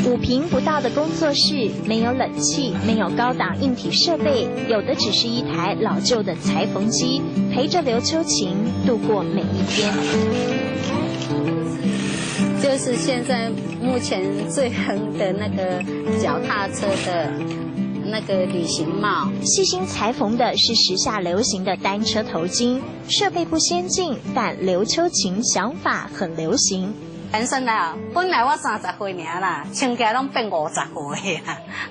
5坪不到的工作室，没有冷气，没有高档硬体设备，有的只是一台老旧的裁缝机，陪着刘秋晴度过每一天。就是现在目前最红的那个脚踏车的那个旅行帽。细心裁缝的是时下流行的单车头巾，设备不先进，但刘秋晴想法很流行。人生啊，本来我30岁啦，穿起来拢变50岁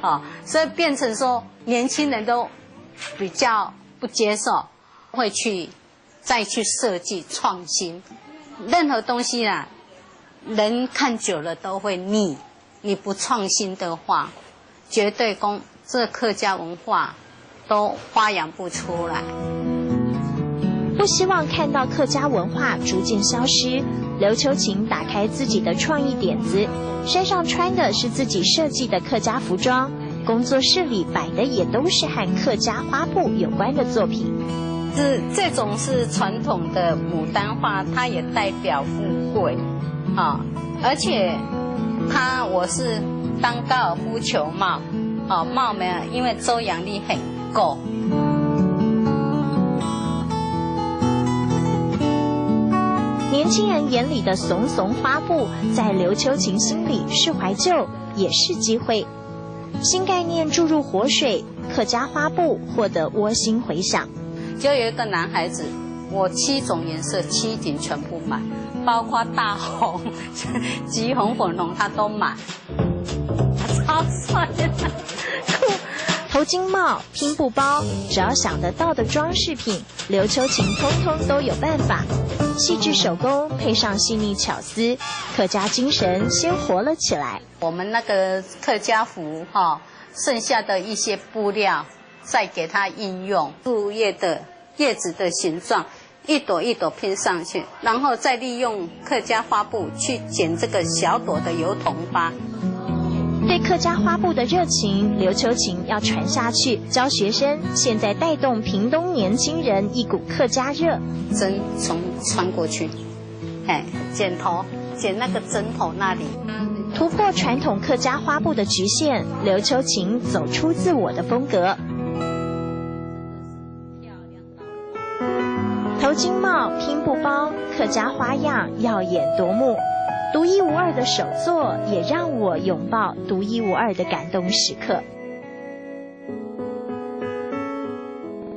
啦，所以变成说年轻人都比较不接受，会再去设计创新。任何东西啦，人看久了都会腻，你不创新的话，绝对这客家文化都发扬不出来。不希望看到客家文化逐渐消失，刘秋晴打开自己的创意点子，身上穿的是自己设计的客家服装，工作室里摆的也都是和客家花布有关的作品。这种是传统的牡丹花，它也代表富贵而且我是当高尔夫球帽帽没有，因为周扬力很够。年轻人眼里的怂怂花布，在刘秋晴心里是怀旧，也是机会。新概念注入活水，客家花布获得窝心回响。就有一个男孩子，我7种颜色7顶全部买，包括大红、橘红、粉红，他都买，超帅的。头巾帽、拼布包，只要想得到的装饰品，刘秋晴通通都有办法。细致手工配上细腻巧思，客家精神先活了起来。我们那个客家服剩下的一些布料，再给它应用树叶的叶子的形状，一朵一朵拼上去，然后再利用客家花布去剪这个小朵的油桐花。对客家花布的热情，刘秋晴要传下去，教学生，现在带动屏东年轻人一股客家热。针穿过去，剪头，剪那个针头那里。突破传统客家花布的局限，刘秋晴走出自我的风格。头巾帽、拼布包，客家花样耀眼夺目。独一无二的手作，也让我拥抱独一无二的感动时刻。